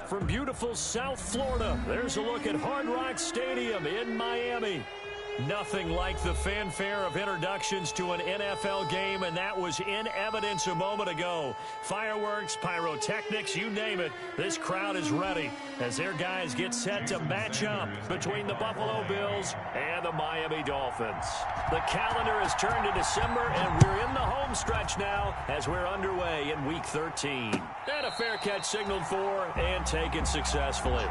From beautiful South Florida, there's a look at Hard Rock Stadium in Miami. Nothing like the fanfare of introductions to an NFL game, and that was in evidence a moment ago. Fireworks, pyrotechnics, you name it. This crowd is ready as their guys get set to match up between the Buffalo Bills and the Miami Dolphins. The calendar has turned to December, and we're in the home stretch now as we're underway in Week 13. And a fair catch signaled for and taken successfully.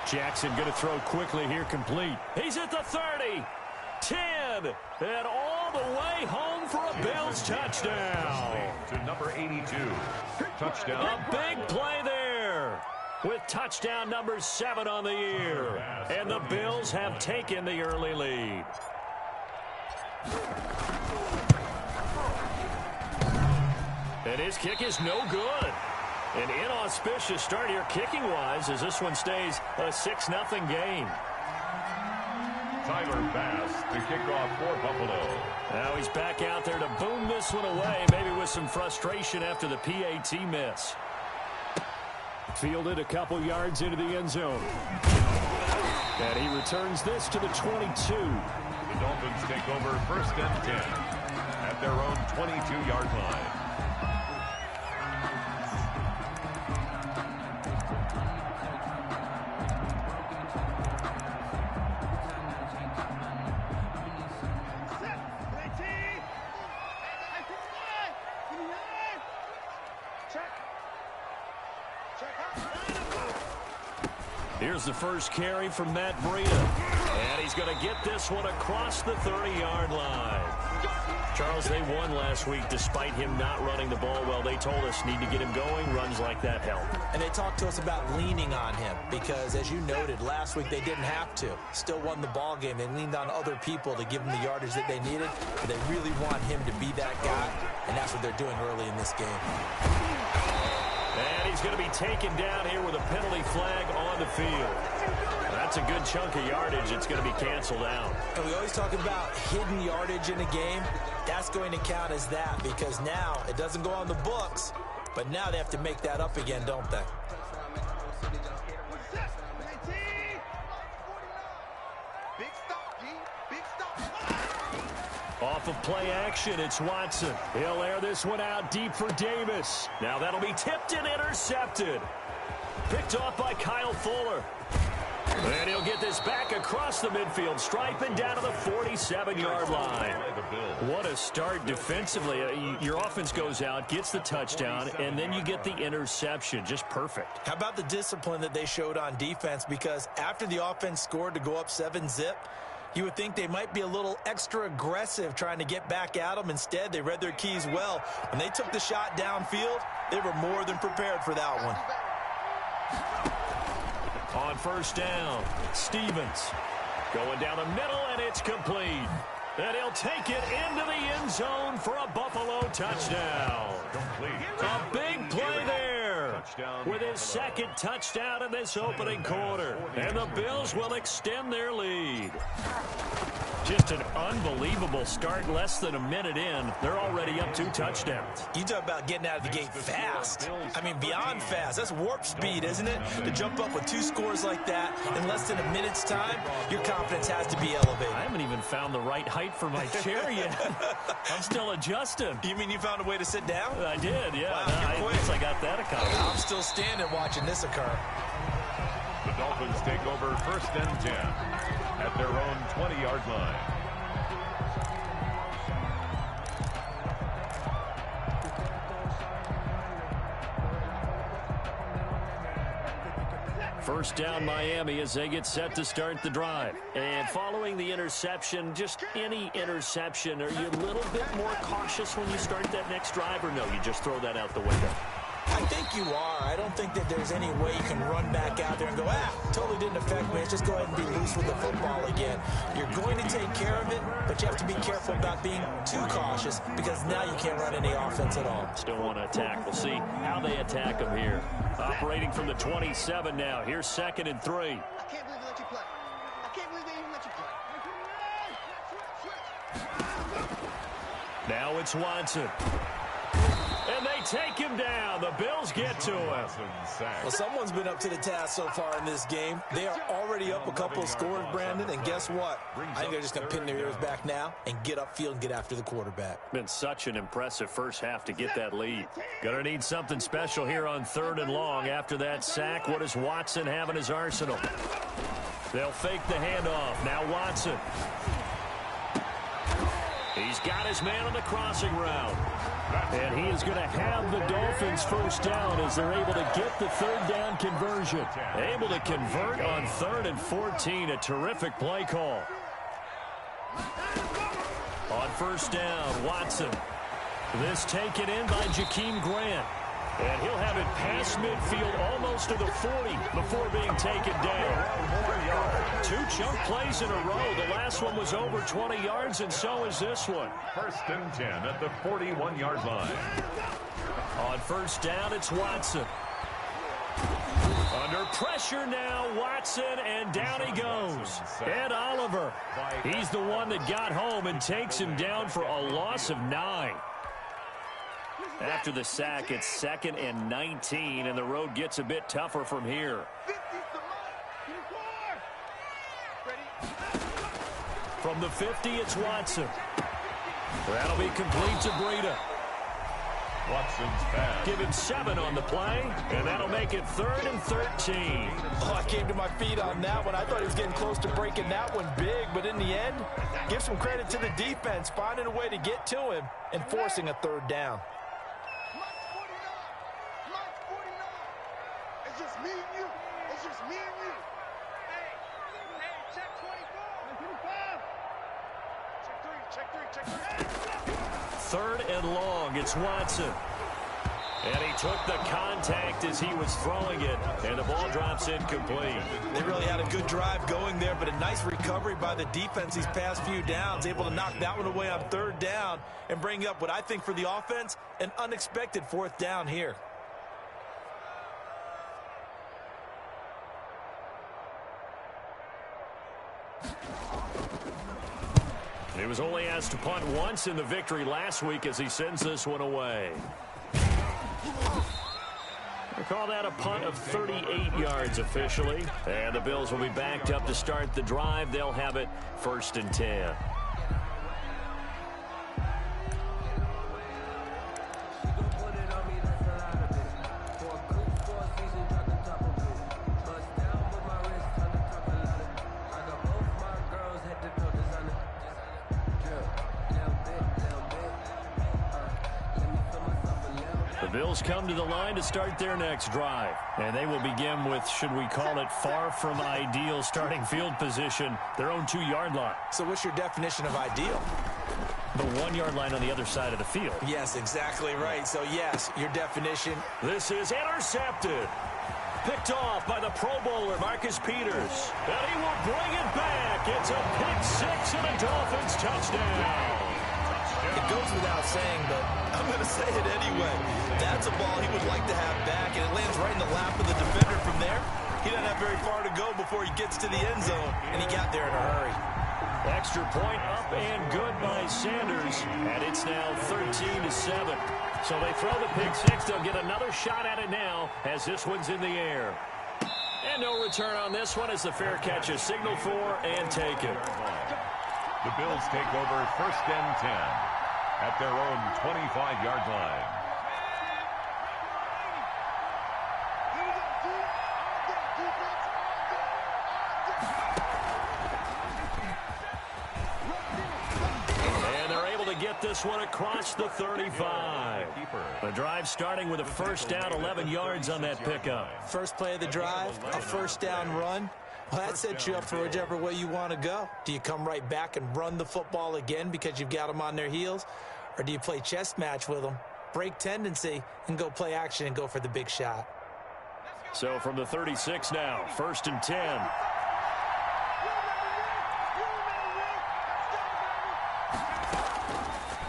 Jackson going to throw quickly here, complete. He's at the 30, 10, and all the way home for a Bills touchdown. To number 82, touchdown. A big play there with touchdown number 7 on the year. And the Bills have taken the early lead. And his kick is no good. An inauspicious start here kicking-wise as this one stays a 6-0 game. Tyler Bass to kick off for Buffalo. Now he's back out there to boom this one away, maybe with some frustration after the PAT miss. Fielded a couple yards into the end zone. And he returns this to the 22. The Dolphins take over 1st and 10 at their own 22-yard line. Here's the first carry from Matt Breida. And he's going to get this one across the 30-yard line. Charles, they won last week despite him not running the ball well. They told us need to get him going. Runs like that help. And they talked to us about leaning on him because, as you noted, last week they didn't have to. Still won the ball game. They leaned on other people to give them the yardage that they needed. But they really want him to be that guy, and that's what they're doing early in this game. And he's going to be taken down here with a penalty flag on the field. That's a good chunk of yardage. It's going to be canceled out. And we always talk about hidden yardage in a game. That's going to count as that because now it doesn't go on the books, but now they have to make that up again, don't they? Off of play action, it's Watson. He'll air this one out deep for Davis. Now that'll be tipped and intercepted. Picked off by Kyle Fuller. And he'll get this back across the midfield stripe and down to the 47-yard line. What a start defensively. Your offense goes out, gets the touchdown, and then you get the interception. Just perfect. How about the discipline that they showed on defense? Because after the offense scored to go up 7-zip, you would think they might be a little extra aggressive trying to get back at them. Instead, they read their keys well. When they took the shot downfield, they were more than prepared for that one. On first down, Stevens going down the middle, and it's complete. And he'll take it into the end zone for a Buffalo touchdown. A big play there with his second touchdown in this opening quarter. And the Bills will extend their lead. Just an unbelievable start. Less than a minute in, they're already up 2 touchdowns. You talk about getting out of the gate fast. I mean, beyond fast. That's warp speed, isn't it? To jump up with 2 scores like that in less than a minute's time, your confidence has to be elevated. I haven't even found the right height for my chair yet. I'm still adjusting. You mean you found a way to sit down? I did, yeah. Wow, I guess I got that accomplished. I'm still standing watching this occur. The Dolphins take over 1st and 10 at their own 20-yard line. First down Miami as they get set to start the drive. And following the interception, just any interception, are you a little bit more cautious when you start that next drive, or no, you just throw that out the window? I think you are. I don't think that there's any way you can run back out there and go, totally didn't affect me. Let's just go ahead and be loose with the football again. You're going to take care of it, but you have to be careful about being too cautious because now you can't run any offense at all. Still want to attack. We'll see how they attack them here. Operating from the 27 now. Here's 2nd and 3. I can't believe they let you play. I can't believe they even let you play. Now it's Watson. And they take him down. The Bills get to him. Well, someone's been up to the task so far in this game. They are already up a couple of scores, Brandon, and guess what? I think they're just going to pin their ears back now and get upfield and get after the quarterback. Been such an impressive first half to get that lead. Gonna need something special here on 3rd and long. After that sack, what does Watson have in his arsenal? They'll fake the handoff. Now Watson. He's got his man on the crossing route. And he is going to have the Dolphins first down as they're able to get the 3rd down conversion. Able to convert on 3rd and 14. A terrific play call. On 1st down, Watson. This taken in by Jakeem Grant. And he'll have it past midfield almost to the 40 before being taken down. 2 chunk plays in a row. The last one was over 20 yards, and so is this one. 1st and 10 at the 41-yard line. On 1st down, it's Watson. Under pressure now, Watson, and down he goes. Ed Oliver, he's the one that got home and takes him down for a loss of 9. After the sack, it's 2nd and 19, and the road gets a bit tougher from here. From the 50, it's Watson. That'll be complete to Breida. Watson's pass. Give him 7 on the play, and that'll make it 3rd and 13. Oh, I came to my feet on that one. I thought he was getting close to breaking that one big, but in the end, give some credit to the defense, finding a way to get to him and forcing a 3rd down. It's just me and you. It's just me and you. Hey, check 24. Check 3. 3rd and long, it's Watson. And he took the contact as he was throwing it, and the ball drops incomplete. They really had a good drive going there, but a nice recovery by the defense these past few downs, able to knock that one away on 3rd down and bring up what I think for the offense, an unexpected 4th down here. He was only asked to punt once in the victory last week as he sends this one away. They call that a punt of 38 yards officially. And the Bills will be backed up to start the drive. They'll have it 1st and 10. The Bills come to the line to start their next drive. And they will begin with, should we call it, far from ideal starting field position, their own 2-yard line. So what's your definition of ideal? The 1-yard line on the other side of the field. Yes, exactly right. So, yes, your definition. This is intercepted. Picked off by the Pro Bowler, Marcus Peters. And he will bring it back. It's a pick 6 and a Dolphins touchdown. It goes without saying, but I'm going to say it anyway. That's a ball he would like to have back, and it lands right in the lap of the defender from there. He doesn't have very far to go before he gets to the end zone, and he got there in a hurry. Extra point up and good by Sanders, and it's now 13-7. So they throw the pick 6. They'll get another shot at it now as this one's in the air. And no return on this one as the fair catch is signaled for and taken. The Bills take over 1st and 10 at their own 25-yard line. this one across the 35. The drive starting with a first down, 11 yards on that pickup. First play of the drive, a first down run. Well, that sets you up for whichever way you want to go. Do you come right back and run the football again because you've got them on their heels? Or do you play chess match with them, break tendency, and go play action and go for the big shot? So from the 36 now, 1st and 10.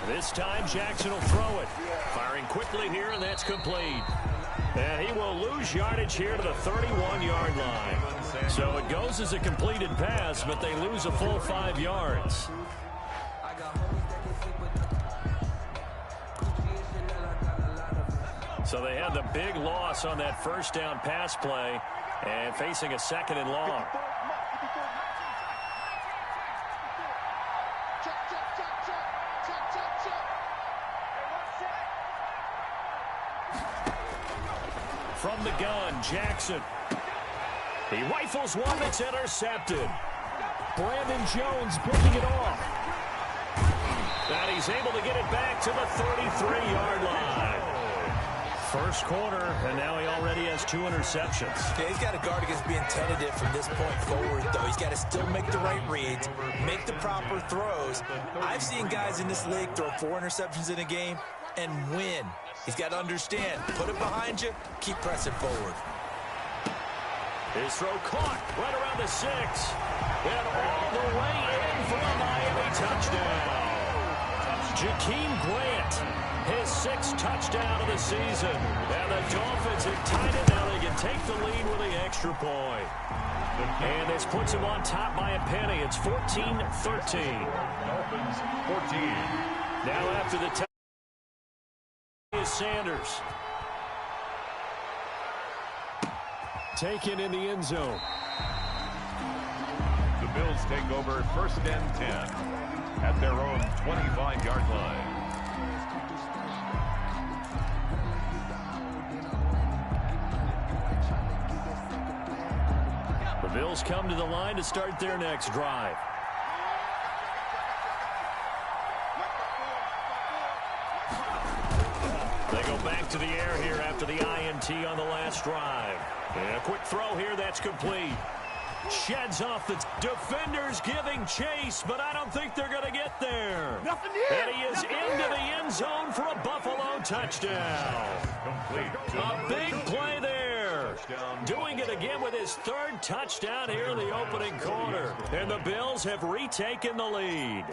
This time Jackson will throw it. Firing quickly here, and that's complete. And he will lose yardage here to the 31-yard line. So it goes as a completed pass, but they lose a full 5 yards. So they had the big loss on that first down pass play and facing a 2nd and long. From the gun, Jackson. He rifles one that's intercepted. Brandon Jones breaking it off. And he's able to get it back to the 33-yard line. First quarter, and now he already has 2 interceptions. Yeah, he's got to guard against being tentative from this point forward, though. He's got to still make the right reads, make the proper throws. I've seen guys in this league throw 4 interceptions in a game and win. He's got to understand, put it behind you, keep pressing forward. His throw caught right around the 6. And all the way in for a Miami touchdown. Jakeem Grant, his 6th touchdown of the season. And the Dolphins have tied it. Now they can take the lead with the extra point. And this puts them on top by a penny. It's 14-13. Dolphins 14. Now after the touchdown is Sanders. Taken in the end zone. The Bills take over 1st and 10 at their own 25-yard line. The Bills come to the line to start their next drive. They go back to the air here after the INT on the last drive. And a quick throw here, that's complete. Sheds off the defenders giving chase, but I don't think they're going to get there. And he is into the end zone for a Buffalo touchdown. A big play there. Doing it again with his 3rd touchdown here in the opening quarter. And the Bills have retaken the lead.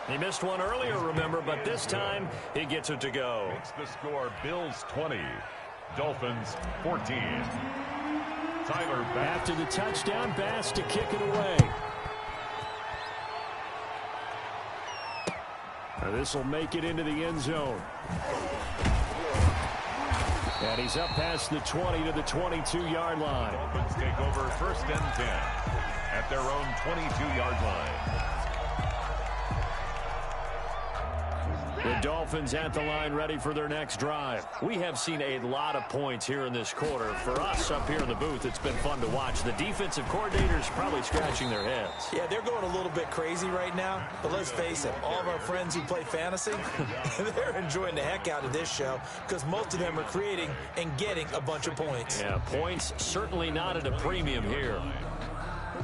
He missed one earlier, remember, but this time he gets it to go. It's the score, Bills 20, Dolphins 14. Tyler Bass. After the touchdown, Bass to kick it away. Now this will make it into the end zone. And he's up past the 20 to the 22-yard line. Dolphins take over 1st and 10 at their own 22-yard line. The Dolphins at the line ready for their next drive. We have seen a lot of points here in this quarter. For us up here in the booth, it's been fun to watch. The defensive coordinators probably scratching their heads. Yeah, they're going a little bit crazy right now. But let's face it, all of our friends who play fantasy, they're enjoying the heck out of this show because most of them are creating and getting a bunch of points. Yeah, points certainly not at a premium here.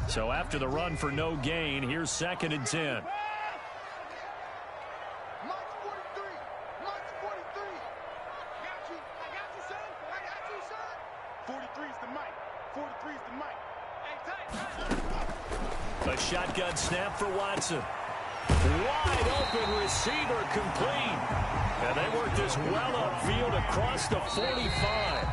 So after the run for no gain, here's 2nd and 10. 43's the mic. 43's the mic. A shotgun snap for Watson. Wide open receiver complete. And they work this well upfield across the 45.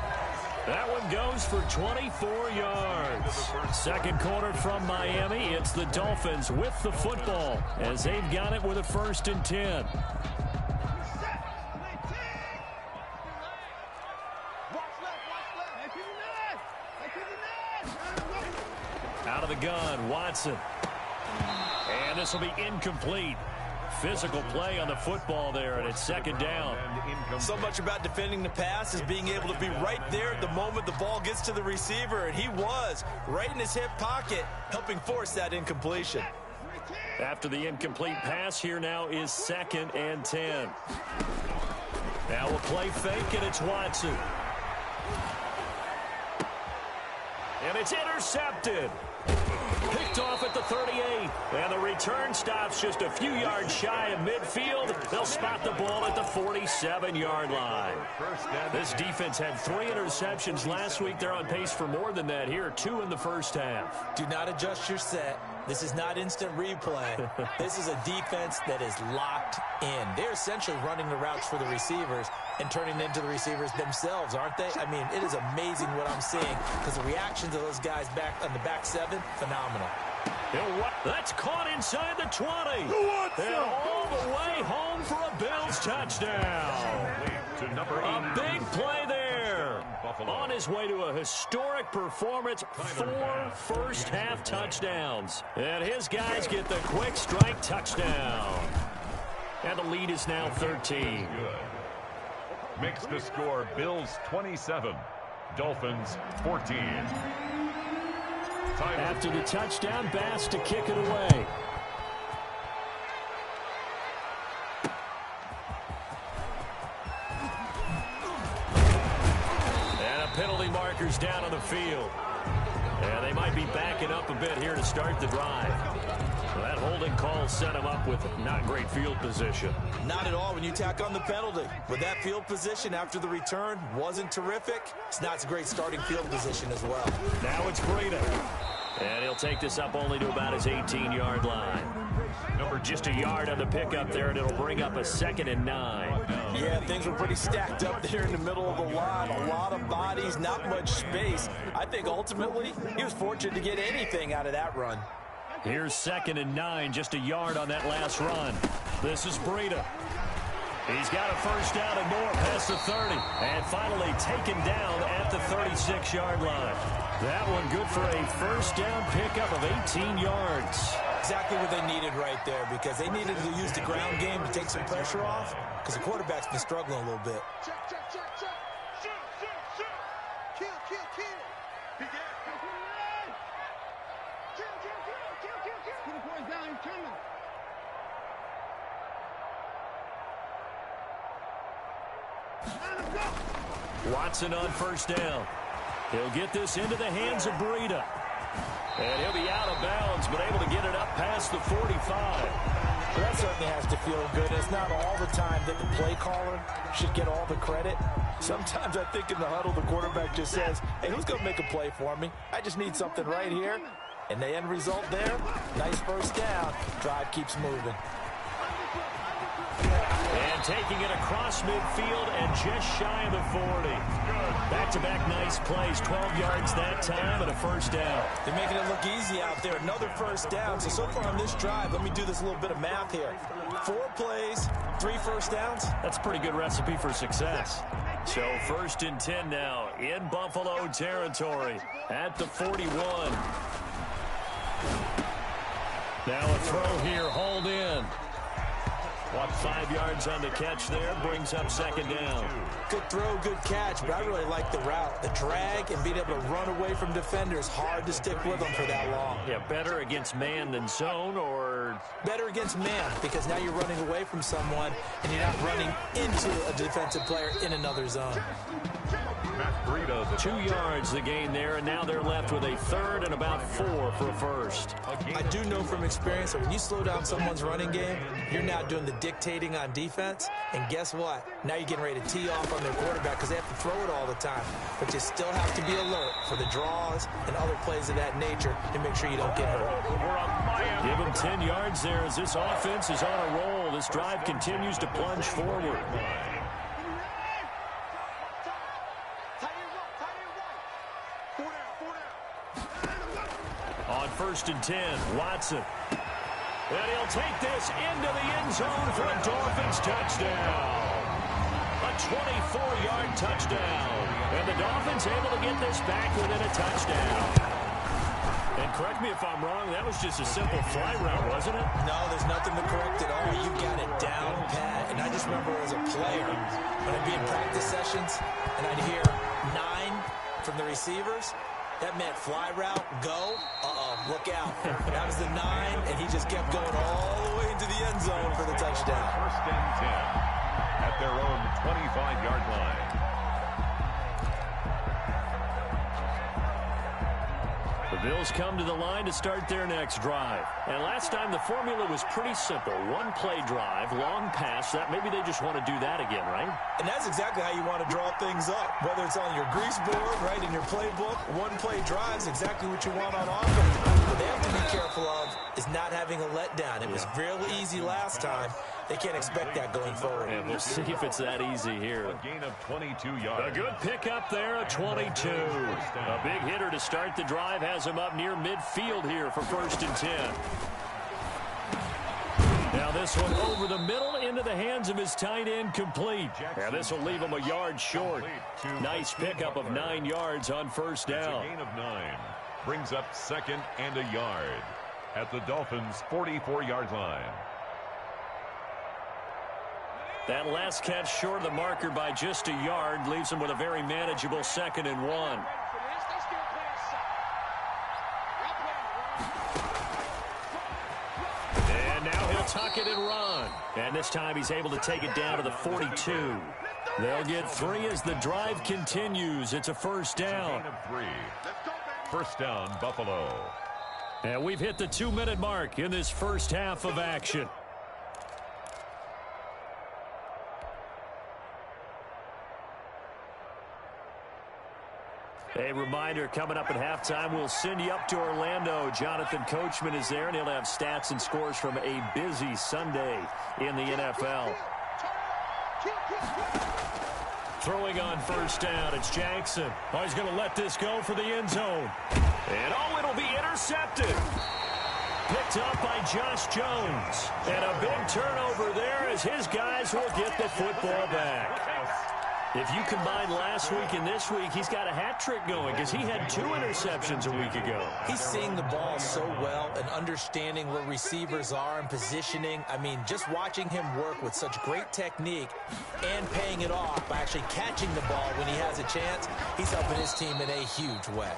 That one goes for 24 yards. 2nd quarter from Miami. It's the Dolphins with the football as they've got it with a 1st and 10. Out of the gun, Watson. And this will be incomplete. Physical play on the football there, and it's 2nd down. So much about defending the pass is being able to be right there at the moment the ball gets to the receiver, and he was right in his hip pocket, helping force that incompletion. After the incomplete pass, here now is 2nd and 10. Now we'll play fake, and it's Watson. And it's intercepted. Picked off at the 38. And the return stops just a few yards shy of midfield. They'll spot the ball at the 47-yard line. This defense had 3 interceptions last week. They're on pace for more than that here. 2 in the first half. Do not adjust your set. This is not instant replay. This is a defense that is locked in. They're essentially running the routes for the receivers and turning them into the receivers themselves, aren't they? I mean, it is amazing what I'm seeing because the reactions of those guys back on the back 7, phenomenal. That's caught inside the 20. And all the way home for a Bills touchdown. A big play there. On his way to a historic performance, 4 first-half touchdowns. And his guys get the quick strike touchdown. And the lead is now 13. Makes the score Bills 27, Dolphins 14. After the touchdown, Bass to kick it away. And a penalty marker's down on the field. And they might be backing up a bit here to start the drive. Well, that holding call set him up with not great field position. Not at all when you tack on the penalty. With that field position after the return wasn't terrific. It's not a great starting field position as well. Now it's Breida. And he'll take this up only to about his 18-yard line. Just a yard on the pickup there, and it'll bring up a 2nd and 9. Yeah, things were pretty stacked up there in the middle of the line. A lot of bodies, not much space. I think ultimately he was fortunate to get anything out of that run. Here's 2nd and 9, just a yard on that last run. This is Breida. He's got a first down and more past the 30. And finally taken down at the 36-yard line. That one good for a first down pickup of 18 yards. Exactly what they needed right there because they needed to use the ground game to take some pressure off because the quarterback's been struggling a little bit. Check. Shoot. Kill. Kill. Put the boys down, he's coming. Watson on first down. He'll get this into the hands of Breida. And he'll be out of bounds, but able to get it up past the 45. Well, that certainly has to feel good. It's not all the time that the play caller should get all the credit. Sometimes I think in the huddle, the quarterback just says, hey, who's going to make a play for me? I just need something right here. And the end result there, nice first down. Drive keeps moving. And taking it across midfield and just shy of the 40. Back-to-back nice plays, 12 yards that time and a first down. They're making it look easy out there. Another first down. So far on this drive, let me do this little bit of math here. 4 plays, 3 first downs. That's a pretty good recipe for success. So 1st and 10 now in Buffalo territory at the 41. Now a throw here, hauled in. 5 yards on the catch there, brings up 2nd down. Good throw, good catch, but I really like the route. The drag and being able to run away from defenders, hard to stick with them for that long. Yeah, better against man than zone, or? Better against man, because now you're running away from someone and you're not running into a defensive player in another zone. 2 yards the gain there, and now they're left with a 3rd and about 4 for a first. I do know from experience that when you slow down someone's running game, you're now doing the dictating on defense, and guess what? Now you're getting ready to tee off on their quarterback because they have to throw it all the time. But you still have to be alert for the draws and other plays of that nature to make sure you don't get hurt. Give them 10 yards there as this offense is on a roll. This drive continues to plunge forward. On 1st and 10, Watson. And he'll take this into the end zone for a Dolphins touchdown. A 24-yard touchdown. And the Dolphins able to get this back within a touchdown. And correct me if I'm wrong, that was just a simple fly route, wasn't it? No, there's nothing to correct at all. You got it down pat. And I just remember as a player, when I'd be in practice sessions and I'd hear 9 from the receivers, That meant fly route, go. Look out. That was the 9, and he just kept going all the way into the end zone for the touchdown. First and 10 at their own 25-yard line. The Bills come to the line to start their next drive. And last time the formula was pretty simple. One play drive, long pass. That maybe they just want to do that again, right? And that's exactly how you want to draw things up. Whether it's on your grease board, right, in your playbook, one play drive is exactly what you want on offense. What they have to be careful of is not having a letdown. It was real easy last time. They can't expect that going forward. And we'll see if it's that easy here. A gain of 22 yards. A good pickup there, a 22. A big hitter to start the drive has him up near midfield here for first and 10. Now this one over the middle into the hands of his tight end, complete. Now this will leave him a yard short. Nice pickup of 9 yards on first down. A gain of 9. Brings up second and a yard at the Dolphins' 44-yard line. That last catch short of the marker by just a yard leaves him with a very manageable second and 1. And now he'll tuck it and run. And this time he's able to take it down to the 42. They'll get 3 as the drive continues. It's a first down. 3. First down, Buffalo. And we've hit the 2-minute mark in this first half of action. A reminder, coming up at halftime, we'll send you up to Orlando. Jonathan Coachman is there, and he'll have stats and scores from a busy Sunday in the NFL. Throwing on first down, it's Jackson. Oh, he's going to let this go for the end zone. And it'll be intercepted. Picked up by Josh Jones. And a big turnover there as his guys will get the football back. If you combine last week and this week, he's got a hat trick going because he had 2 interceptions a week ago. He's seeing the ball so well and understanding where receivers are and positioning. I mean, just watching him work with such great technique and paying it off by actually catching the ball when he has a chance, he's helping his team in a huge way.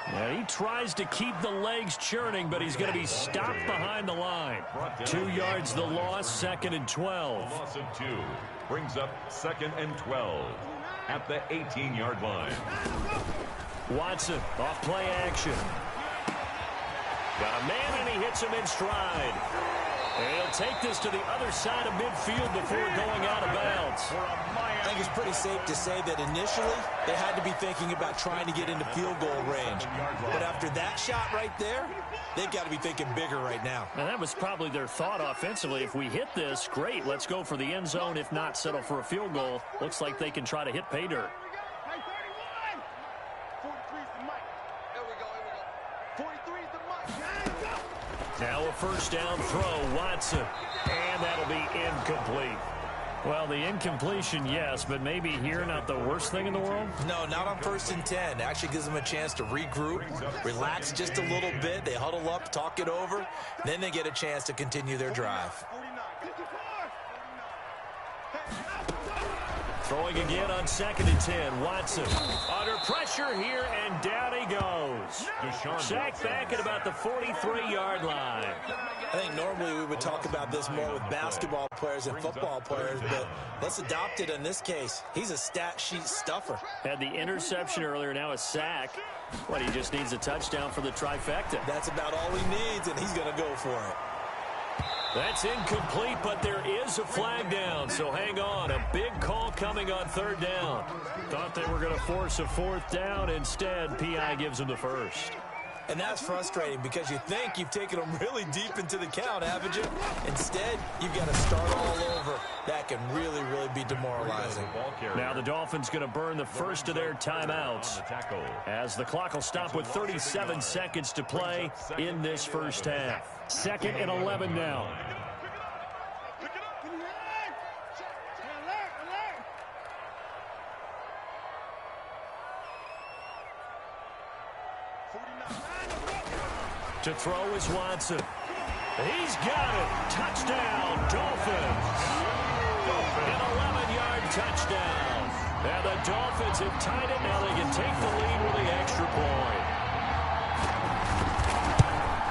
Yeah, he tries to keep the legs churning, but he's going to be stopped behind the line. 2 yards the loss, second and 12. Loss of 2 brings up second and 12 at the 18-yard line. Watson off play action. Got a man and he hits him in stride. And he'll take this to the other side of midfield before going out of bounds. I think it's pretty safe to say that initially they had to be thinking about trying to get into field goal range. But after that shot right there, they've got to be thinking bigger right now. And that was probably their thought offensively. If we hit this, great, let's go for the end zone. If not, settle for a field goal. Looks like they can try to hit pay dirt. Now a first down throw, Watson. And that'll be incomplete. Well, the incompletion, yes, but maybe here not the worst thing in the world? No, not on first and 10. It actually gives them a chance to regroup, relax just a little bit. They huddle up, talk it over. Then they get a chance to continue their drive. Throwing again on second and 10. Watson under pressure here, and down he goes. Sacked back at about the 43-yard line. I think normally we would talk about this more with basketball players and football players, but let's adopt it in this case. He's a stat sheet stuffer. Had the interception earlier, now a sack. What, he just needs a touchdown for the trifecta. That's about all he needs, and he's going to go for it. That's incomplete, but there is a flag down, so hang on. A big call coming on third down. Thought they were going to force a fourth down. Instead, P.I. gives them the first. And that's frustrating because you think you've taken them really deep into the count, haven't you? Instead, you've got to start all over. That can really, really be demoralizing. Now the Dolphins going to burn the first of their timeouts as the clock will stop with 37 seconds to play in this first half. Second and 11 now. To throw is Watson. He's got it. Touchdown, Dolphins. An 11-yard touchdown. And the Dolphins have tied it. Now they can take the lead with the extra point.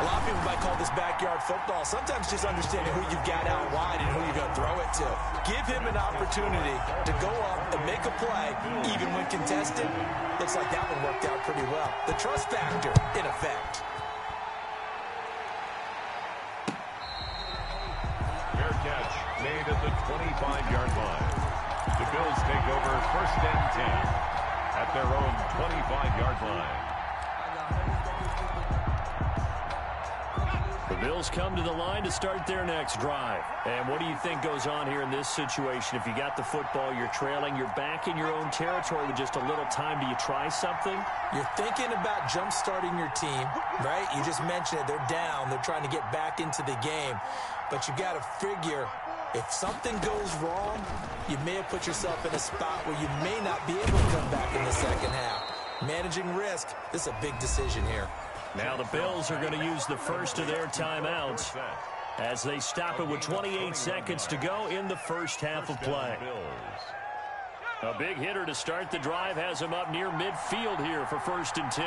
A lot of people might call this backyard football. Sometimes just understanding who you've got out wide and who you're going to throw it to. Give him an opportunity to go up and make a play, even when contested. Looks like that one worked out pretty well. The trust factor in effect. Fair catch made at the 25-yard line. The Bills take over first and 10 at their own 25-yard line. The Bills come to the line to start their next drive. And what do you think goes on here in this situation? If you got the football, you're trailing, you're back in your own territory with just a little time. Do you try something? You're thinking about jump-starting your team, right? You just mentioned it. They're down. They're trying to get back into the game. But you got to figure, if something goes wrong, you may have put yourself in a spot where you may not be able to come back in the second half. Managing risk, this is a big decision here. Now the Bills are going to use the first of their timeouts as they stop it with 28 seconds to go in the first half of play. A big hitter to start the drive has him up near midfield here for first and 10.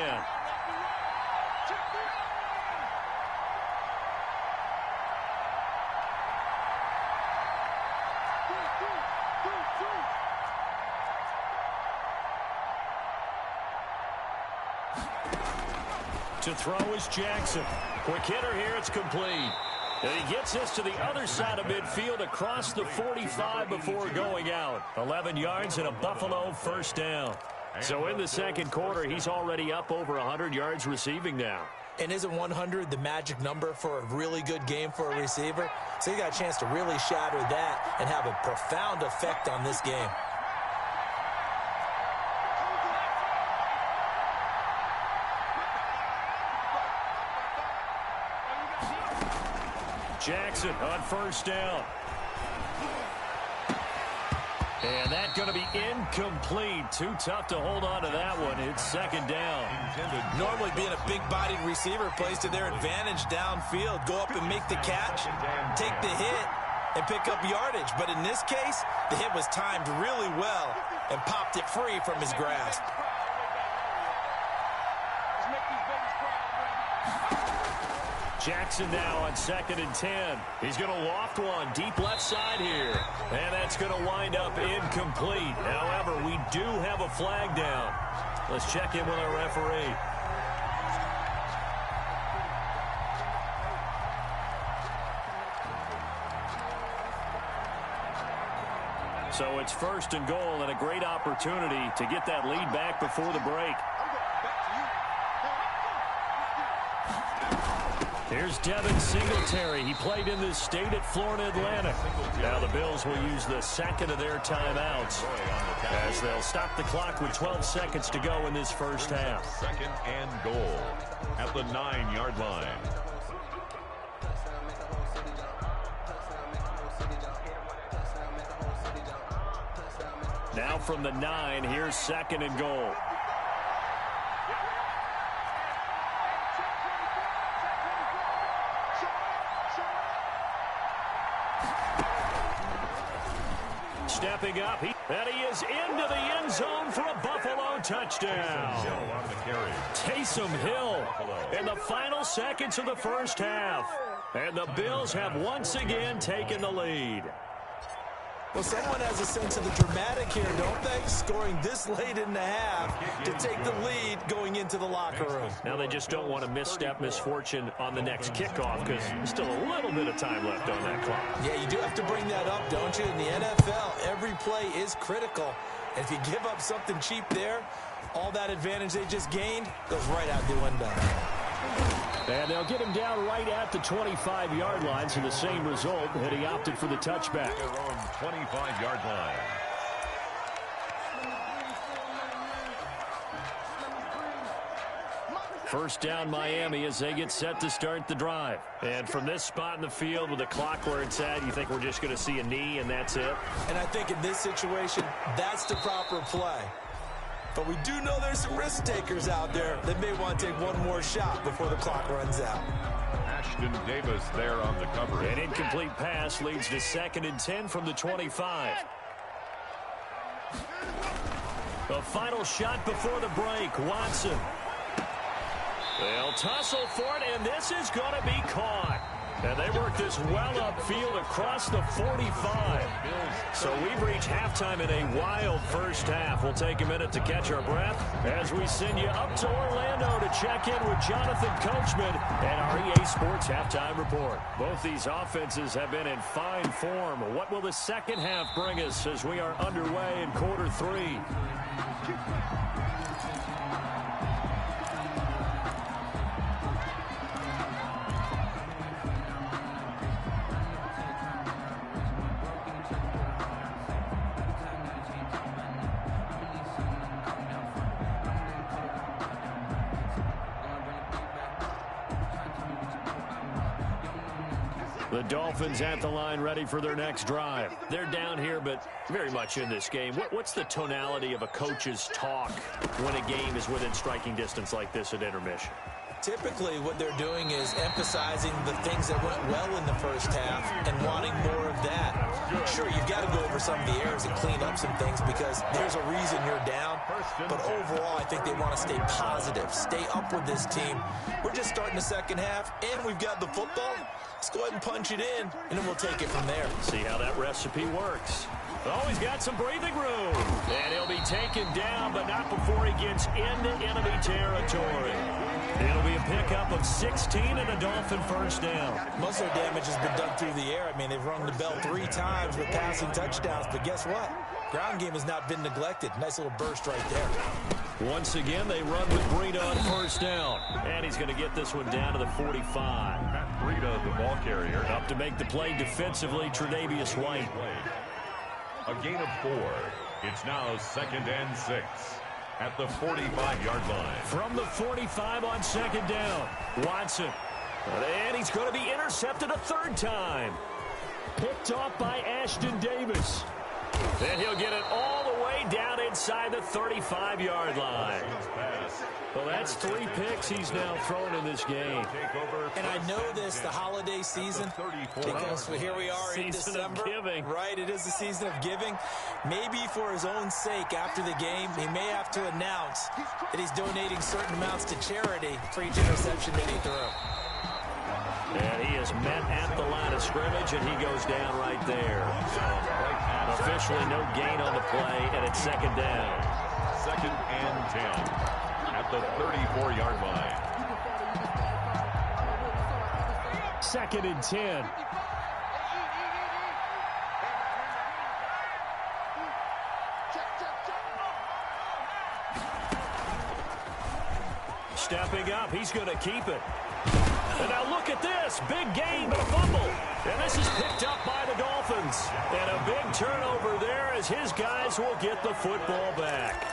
To throw is Jackson. Quick hitter here, it's complete. And he gets this to the other side of midfield across the 45 before going out. 11 yards and a Buffalo first down. So in the second quarter, he's already up over 100 yards receiving now. And isn't 100 the magic number for a really good game for a receiver? So you got a chance to really shatter that and have a profound effect on this game. Jackson on first down. And that's going to be incomplete. Too tough to hold on to that one. It's second down. Normally being a big-bodied receiver plays to their advantage downfield. Go up and make the catch, take the hit, and pick up yardage. But in this case, the hit was timed really well and popped it free from his grasp. Jackson now on second and 10. He's going to loft one deep left side here. And that's going to wind up incomplete. However, we do have a flag down. Let's check in with our referee. So it's first and goal and a great opportunity to get that lead back before the break. Here's Devin Singletary. He played in this state at Florida Atlantic. Now the Bills will use the second of their timeouts as they'll stop the clock with 12 seconds to go in this first half. Second and goal at the 9-yard line. Now from the 9, here's second and goal. Stepping up, and he is into the end zone for a Buffalo touchdown. Taysom Hill in the final seconds of the first half. And the Bills have once again taken the lead. Well, someone has a sense of the dramatic here, don't they? Scoring this late in the half to take the lead going into the locker room. Now they just don't want to misstep misfortune on the next kickoff because there's still a little bit of time left on that clock. Yeah, you do have to bring that up, don't you? In the NFL, every play is critical. And if you give up something cheap there, all that advantage they just gained goes right out the window. And they'll get him down right at the 25-yard line, so the same result, and he opted for the touchback. Their own 25-yard line. First down Miami as they get set to start the drive. And from this spot in the field with the clock where it's at, you think we're just going to see a knee and that's it? And I think in this situation, that's the proper play. But we do know there's some risk takers out there that may want to take one more shot before the clock runs out. Ashton Davis there on the coverage. An incomplete pass leads to second and 10 from the 25. The final shot before the break, Watson. They'll tussle for it, and this is going to be caught. And they work this well upfield across the 45. So we've reached halftime in a wild first half. We'll take a minute to catch our breath as we send you up to Orlando to check in with Jonathan Coachman and our EA Sports Halftime Report. Both these offenses have been in fine form. What will the second half bring us as we are underway in quarter three? The Dolphins at the line ready for their next drive. They're down here, but very much in this game. What's the tonality of a coach's talk when a game is within striking distance like this at intermission? Typically, what they're doing is emphasizing the things that went well in the first half and wanting more of that. Sure, you've got to go over some of the errors and clean up some things because there's a reason you're down. But overall, I think they want to stay positive, stay up with this team. We're just starting the second half, and we've got the football. Let's go ahead and punch it in, and then we'll take it from there. See how that recipe works. Oh, he's got some breathing room. And he'll be taken down, but not before he gets into enemy territory. It'll be a pickup of 16 and a Dolphin first down. Most of their damage has been done through the air. I mean, they've rung the bell 3 times with passing touchdowns, but guess what? Ground game has not been neglected. Nice little burst right there. Once again, they run with Breida on first down. And he's going to get this one down to the 45. Matt Breida, the ball carrier. Up to make the play defensively, Tre'Davious White. A gain of 4. It's now 2nd and 6 at the 45-yard line. From the 45 on second down, Watson. And he's going to be intercepted a third time. Picked off by Ashton Davis. Then he'll get it all the way down inside the 35-yard line. Well, that's 3 picks he's now thrown in this game. And I know this, the holiday season, because here we are in December. Of giving. Right, it is the season of giving. Maybe for his own sake after the game, he may have to announce that he's donating certain amounts to charity for each interception that he threw. And he is met at the line of scrimmage, and he goes down right there. Officially no gain on the play, and it's second down. 2nd and 10 at the 34-yard line. 2nd and 10. Stepping up, he's going to keep it. And now look at this. Big gain, but a fumble. And this is picked up by the Dolphins. And a big turnover there as his guys will get the football back.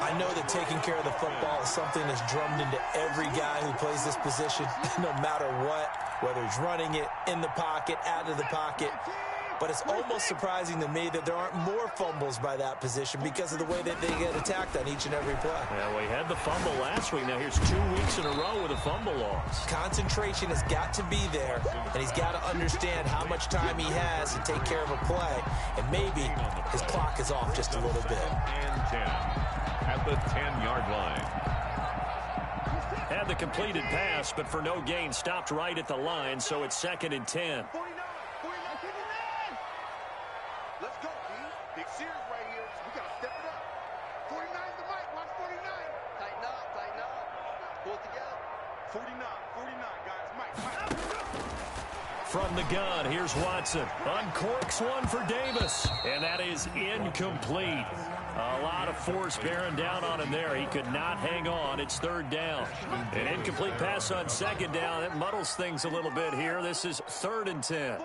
I know that taking care of the football is something that's drummed into every guy who plays this position, no matter what, whether he's running it, in the pocket, out of the pocket. But it's almost surprising to me that there aren't more fumbles by that position because of the way that they get attacked on each and every play. Well, we had the fumble last week. Now here's 2 weeks in a row with a fumble loss. Concentration has got to be there, and he's got to understand how much time he has to take care of a play. And maybe his clock is off just a little bit. And 10 at the 10-yard line. Had the completed pass, but for no gain, stopped right at the line, so it's 2nd and 10. Let's go, D. Big series right here. We got to step it up. 49's the mic. Watch 49. Tighten up, tighten up. Pull it together. 49, guys. Mike. From the gun, here's Watson. Uncorks one for Davis, and that is incomplete. A lot of force bearing down on him there. He could not hang on. It's 3rd down. An incomplete pass on 2nd down. It muddles things a little bit here. This is 3rd and 10.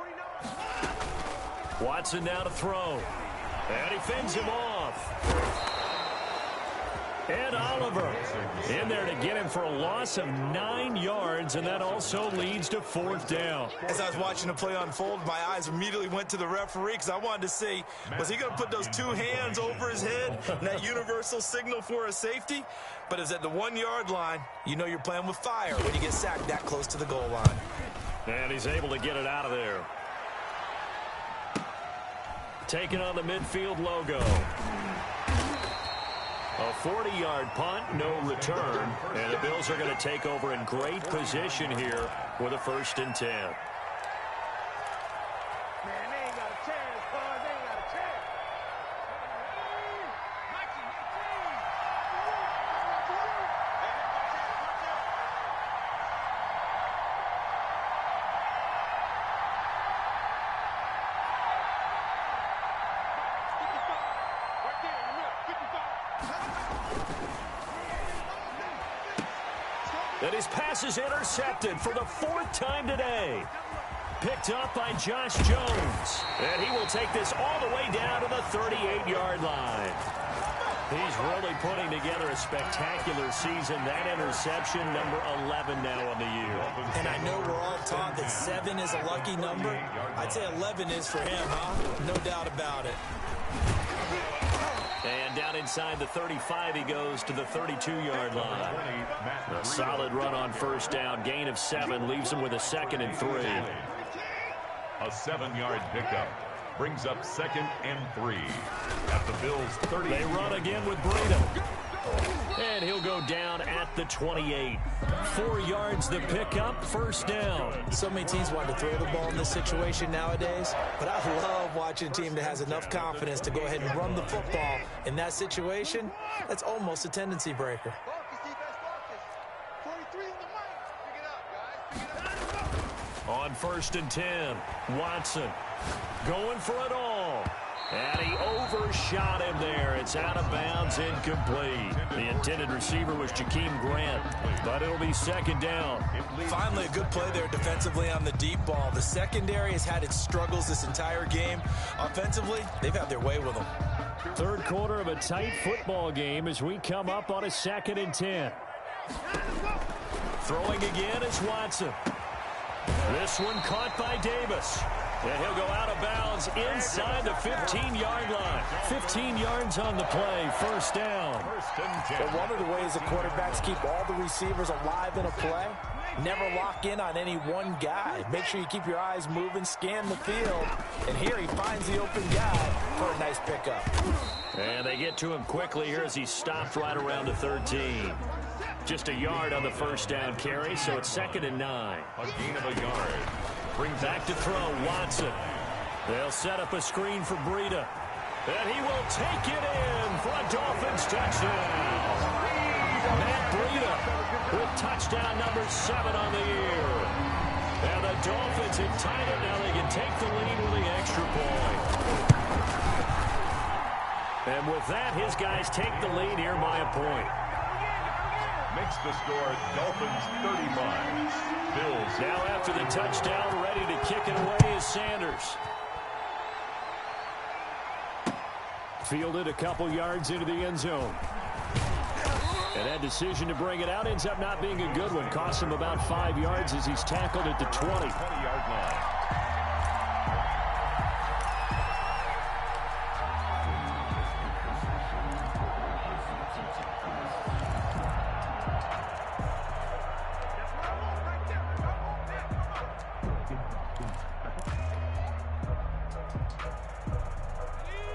Watson now to throw. And he fends him off. Ed Oliver in there to get him for a loss of 9 yards, and that also leads to 4th down. As I was watching the play unfold, my eyes immediately went to the referee because I wanted to see, was he going to put those 2 hands over his head and that universal signal for a safety? But it's at the 1-yard line. You know you're playing with fire when you get sacked that close to the goal line. And he's able to get it out of there. Taking on the midfield logo. A 40-yard punt, no return. And the Bills are going to take over in great position here with a 1st and 10. And his pass is intercepted for the 4th time today. Picked up by Josh Jones. And he will take this all the way down to the 38-yard line. He's really putting together a spectacular season. That interception, number 11 now on the year. And I know we're all taught that 7 is a lucky number. I'd say 11 is for him, huh? No doubt about it. And down inside the 35, he goes to the 32-yard line. A solid run on 1st down. Gain of 7 leaves him with a 2nd and 3. A 7-yard pickup brings up 2nd and 3 at the Bills' 30. They run again with Breida. And he'll go down at the 28. 4 yards the pickup, 1st down. So many teams want to throw the ball in this situation nowadays, but I love watching a team that has enough confidence to go ahead and run the football. In that situation, that's almost a tendency breaker. On 1st and 10, Watson going for it all. And he overshot him there. It's out of bounds, incomplete. The intended receiver was Jakeem Grant, but it'll be 2nd down. Finally, a good play there defensively on the deep ball. The secondary has had its struggles this entire game. Offensively, they've had their way with them. 3rd quarter of a tight football game as we come up on a 2nd and 10. Throwing again is Watson. This one caught by Davis. And he'll go out of bounds inside the 15-yard line. 15 yards on the play, 1st down. But one of the ways the quarterbacks keep all the receivers alive in a play, never lock in on any one guy. Make sure you keep your eyes moving, scan the field. And here he finds the open guy for a nice pickup. And they get to him quickly here as he stopped right around the 13. Just a yard on the 1st down carry, so it's 2nd and 9. A gain of a yard. Brings back to throw, Watson. They'll set up a screen for Breida. And he will take it in for a Dolphins touchdown. Matt Breida with touchdown number 7 on the year. And the Dolphins have tied it. Now they can take the lead with the extra point. And with that, his guys take the lead here by a point. Makes the score Dolphins 35. Bills now after the touchdown, ready to kick it away is Sanders. Fielded a couple yards into the end zone. And that decision to bring it out ends up not being a good one. Costs him about 5 yards as he's tackled at the 20-yard line.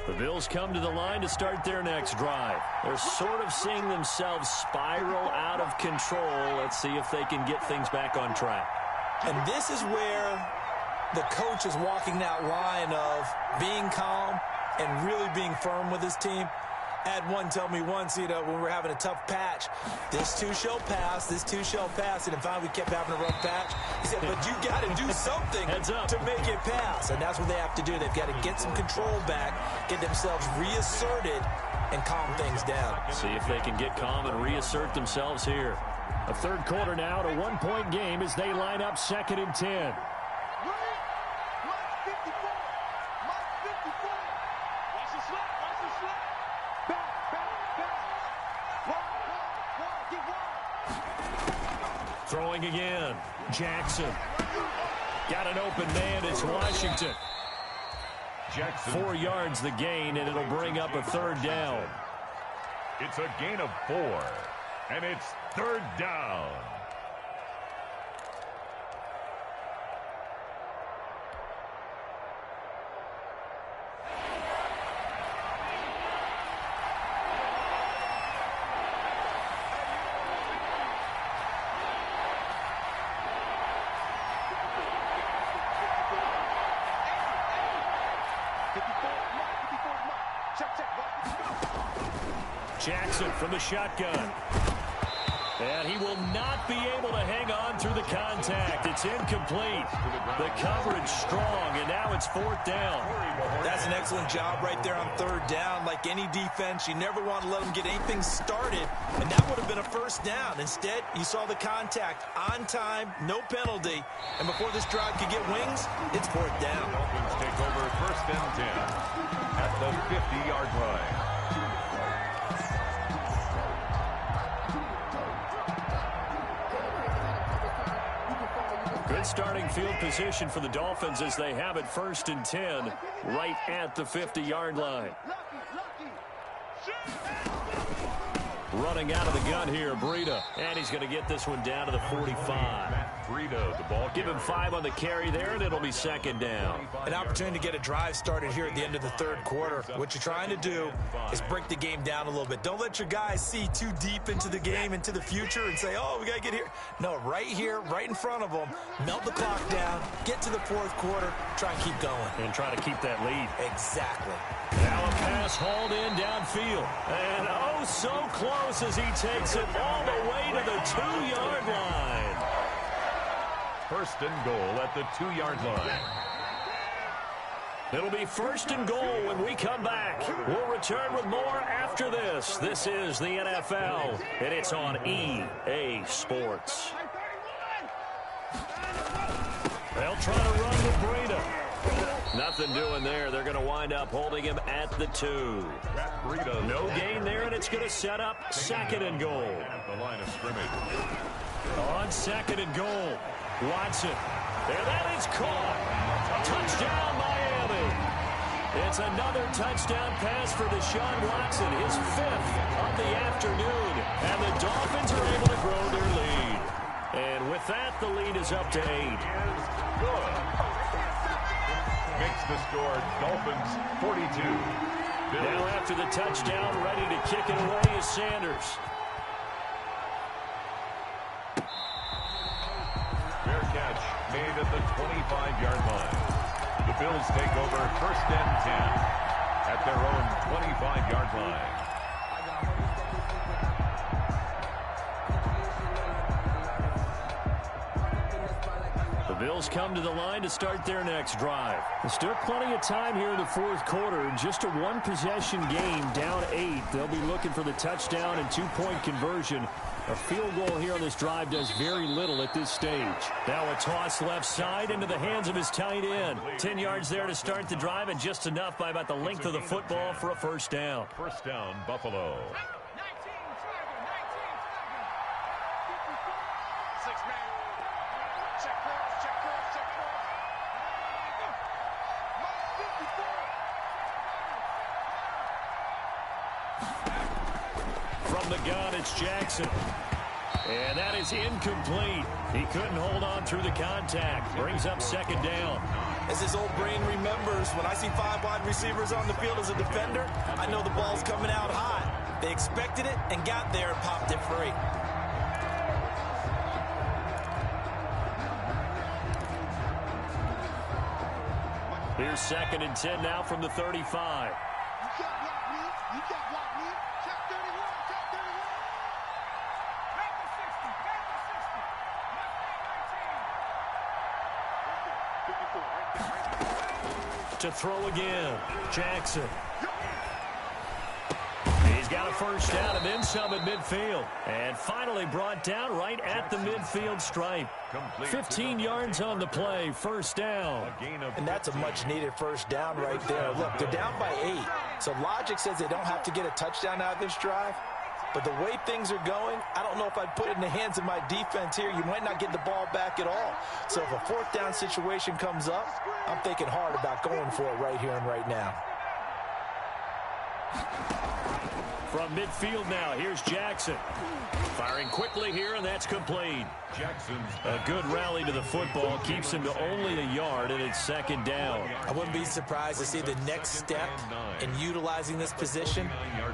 The Bills come to the line to start their next drive. They're sort of seeing themselves spiral out of control. Let's see if they can get things back on track. And this is where the coach is walking that line of being calm and really being firm with his team. I had one tell me once, when we were having a tough patch, this too shall pass, this too shall pass. And finally we kept having a rough patch. He said, but you got to do something to make it pass. And that's what they have to do. They've got to get some control back, get themselves reasserted, and calm things down. See if they can get calm and reassert themselves here. A 3rd quarter now to 1-point game as they line up 2nd and 10. Throwing again. Jackson. Got an open man. It's Washington. Jackson. 4 yards the gain, and it'll bring up a 3rd down. It's a gain of 4, and it's 3rd down. Jackson from the shotgun. And he will not be able to hang on through the contact. It's incomplete. The coverage strong, and now it's 4th down. That's an excellent job right there on 3rd down. Like any defense, you never want to let them get anything started, and that would have been a 1st down. Instead, you saw the contact on time, no penalty, and before this drive could get wings, it's 4th down. Dolphins take over 1st and 10 at the 50-yard line. Good starting field position for the Dolphins as they have it 1st and 10 right at the 50-yard line. Running out of the gun here, Breida. And he's going to get this one down to the 45. Breida, the ball. Give him 5 on the carry there, and it'll be 2nd down. An opportunity to get a drive started here at the end of the 3rd quarter. What you're trying to do is break the game down a little bit. Don't let your guys see too deep into the game, into the future, and say, oh, we got to get here. No, right here, right in front of them, melt the clock down, get to the 4th quarter, try and keep going. And try to keep that lead. Exactly. Now a pass hauled in downfield. And oh, so close as he takes it all the way to the 2-yard line. 1st and goal at the 2-yard line. It'll be 1st and goal when we come back. We'll return with more after this. This is the NFL, and it's on EA Sports. They'll try to run with Breida. Nothing doing there. They're going to wind up holding him at the 2. No gain there, and it's going to set up 2nd and goal. At the line of scrimmage. On 2nd and goal, Watson. And that is caught. Touchdown, Miami. It's another touchdown pass for Deshaun Watson, his 5th of the afternoon. And the Dolphins are able to grow their lead. And with that, the lead is up to 8. Good. Makes the score Dolphins 42. Now after the touchdown, ready to kick it away is Sanders. Fair catch made at the 25-yard line. The Bills take over 1st and 10 at their own 25-yard line. The Bills come to the line to start their next drive. There's still plenty of time here in the 4th quarter. Just a 1-possession game, down 8. They'll be looking for the touchdown and 2-point conversion. A field goal here on this drive does very little at this stage. Now a toss left side into the hands of his tight end. 10 yards there to start the drive, and just enough by about the length of the football for a 1st down. 1st down, Buffalo. From the gun, it's Jackson. And that is incomplete. He couldn't hold on through the contact. Brings up 2nd down. As his old brain remembers, when I see 5 wide receivers on the field as a defender, I know the ball's coming out hot. They expected it and got there and popped it free. Here's 2nd and 10 now from the 35. To throw again, Jackson. He's got a 1st down and then some at midfield. And finally brought down right at the midfield stripe. 15 yards on the play, 1st down. And that's a much-needed 1st down right there. Look, they're down by 8. So logic says they don't have to get a touchdown out of this drive. But the way things are going, I don't know if I'd put it in the hands of my defense here. You might not get the ball back at all. So if a 4th down situation comes up, I'm thinking hard about going for it right here and right now. From midfield now, here's Jackson. Firing quickly here, and that's complete. Jackson's a good rally to the football. Keeps him to only a yard, and it's 2nd down. I wouldn't be surprised to see the next step in utilizing this position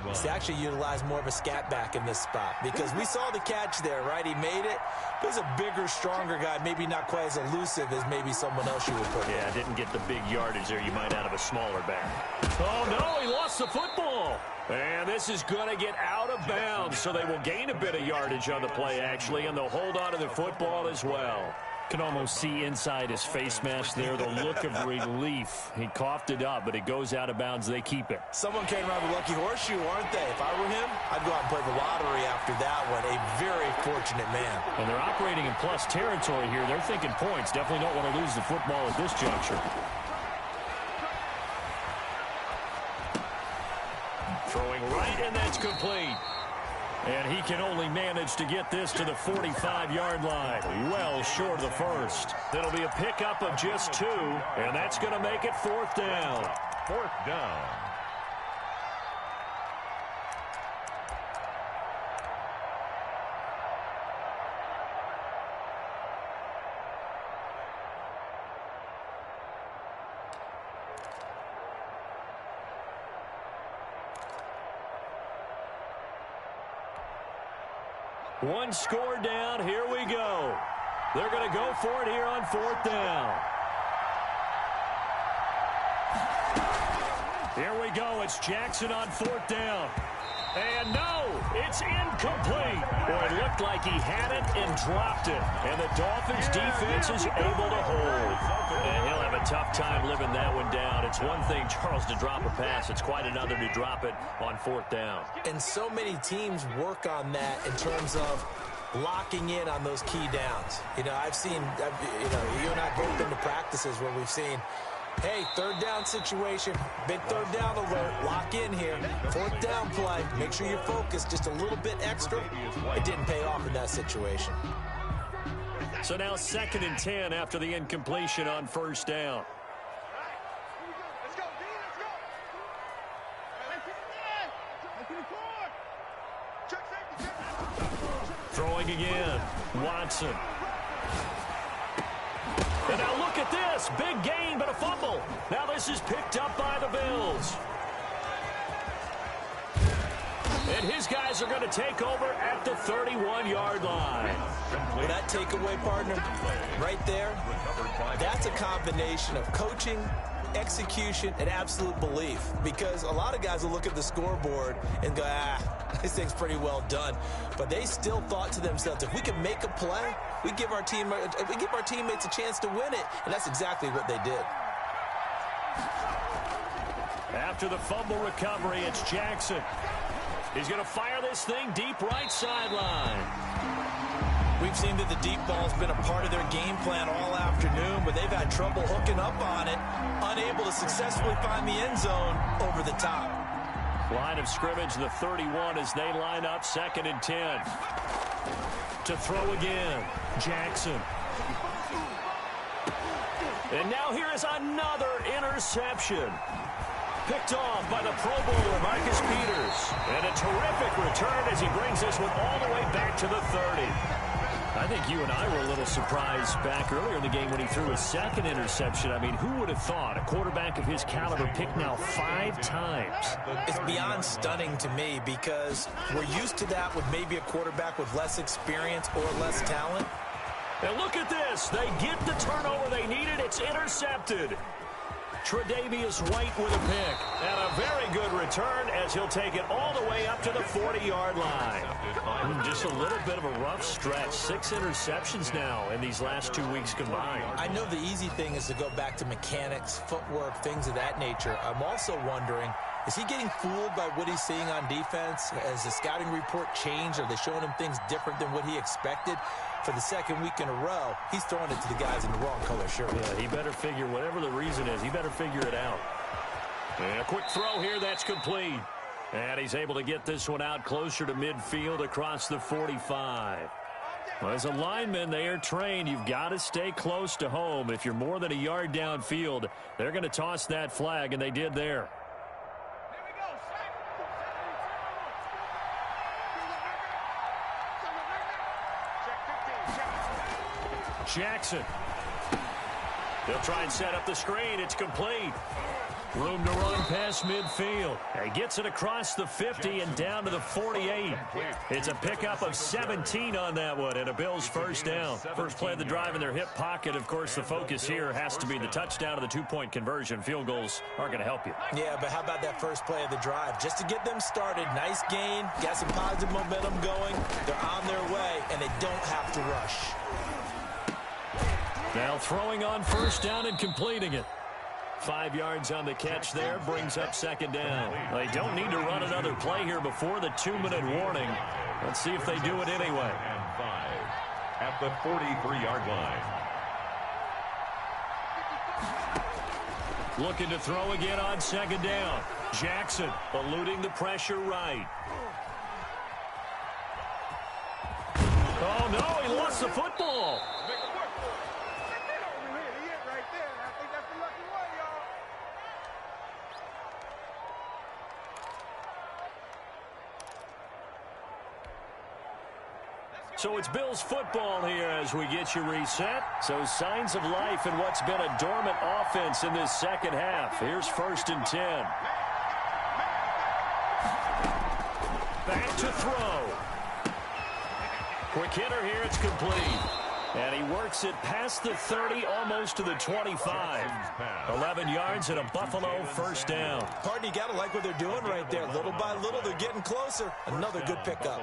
is to actually utilize more of a scat back in this spot. Because we saw the catch there, right? He made it. There's a bigger, stronger guy, maybe not quite as elusive as maybe someone else you would put in. Yeah, didn't get the big yardage there you might out of a smaller back. Oh, no, he lost the football. ball. And this is going to get out of bounds, so they will gain a bit of yardage on the play, actually, and they'll hold on to the football as well. Can almost see inside his face mask there the look of relief. He coughed it up, but it goes out of bounds. They keep it. Someone came around the lucky horseshoe, aren't they? If I were him, I'd go out and play the lottery after that one. A very fortunate man. And they're operating in plus territory here. They're thinking points. Definitely don't want to lose the football at this juncture. Throwing right, and that's complete. And he can only manage to get this to the 45-yard line. Well short of the first. It'll be a pickup of just 2, and that's going to make it 4th down. 4th down. One score down. Here we go. They're going to go for it here on 4th down. Here we go. It's Jackson on 4th down. And no, it's incomplete. Boy, it looked like he had it and dropped it. And the Dolphins defense is able to hold. And he'll have a tough time living that one down. It's one thing, Charles, to drop a pass. It's quite another to drop it on 4th down. And so many teams work on that in terms of locking in on those key downs. You know, I've seen, you and I both been to practices where we've seen, hey, 3rd down situation, big 3rd down alert, lock in here, 4th down play, make sure you're focused just a little bit extra. It didn't pay off in that situation. So now 2nd and 10 after the incompletion on 1st down. Let's go, D, let's go. Check safety, check. Throwing again, Watson. And now look at this. Big gain, but a fumble. Now this is picked up by the Bills. And his guys are going to take over at the 31-yard line. Well, that takeaway, partner, right there, that's a combination of coaching, execution, and absolute belief. Because a lot of guys will look at the scoreboard and go, this thing's pretty well done. But they still thought to themselves, if we can make a play, we give our teammates a chance to win it. And that's exactly what they did. After the fumble recovery, it's Jackson. He's going to fire this thing deep right sideline. We've seen that the deep ball's been a part of their game plan all afternoon, but they've had trouble hooking up on it, unable to successfully find the end zone over the top. Line of scrimmage, the 31 as they line up 2nd and 10. To throw again, Jackson. And now here is another interception. Picked off by the Pro Bowler, Marcus Peters. And a terrific return as he brings this one all the way back to the 30. I think you and I were a little surprised back earlier in the game when he threw his 2nd interception. I mean, who would have thought a quarterback of his caliber picked now 5 times? It's beyond stunning to me because we're used to that with maybe a quarterback with less experience or less talent. And look at this. They get the turnover they needed. It's intercepted. Tre'Davious White with a pick. And a very good return as he'll take it all the way up to the 40-yard line. Just a little bit of a rough stretch. 6 interceptions now in these last 2 weeks combined. I know the easy thing is to go back to mechanics, footwork, things of that nature. I'm also wondering, is he getting fooled by what he's seeing on defense? Has the scouting report changed? Are they showing him things different than what he expected? For the 2nd week in a row, he's throwing it to the guys in the wrong color shirt. Yeah, he better figure, whatever the reason is, he better figure it out. And a quick throw here, that's complete. And he's able to get this one out closer to midfield across the 45. Well, as a lineman, they are trained. You've got to stay close to home. If you're more than a yard downfield, they're going to toss that flag, and they did there. Jackson. They'll try and set up the screen. It's complete. Room to run past midfield. He gets it across the 50 and down to the 48. It's a pickup of 17 on that one and a Bills first down. First play of the drive in their hip pocket. Of course, the focus here has to be the touchdown of the two-point conversion. Field goals aren't going to help you. Yeah, but how about that first play of the drive? Just to get them started, nice gain, got some positive momentum going. They're on their way, and they don't have to rush. Now throwing on first down and completing it. 5 yards on the catch there, brings up second down. They don't need to run another play here before the 2-minute warning. Let's see if they do it anyway. And 5 at the 43-yard line. Looking to throw again on second down. Jackson eluding the pressure right. Oh, no, he lost the football. So it's Bills football here as we get you reset. So signs of life in what's been a dormant offense in this second half. Here's 1st and 10. Back to throw. Quick hitter here, it's complete. And he works it past the 30, almost to the 25. 11 yards and a Buffalo first down. Pardon, you got to like what they're doing right there. Little by little, they're getting closer. Another good pickup.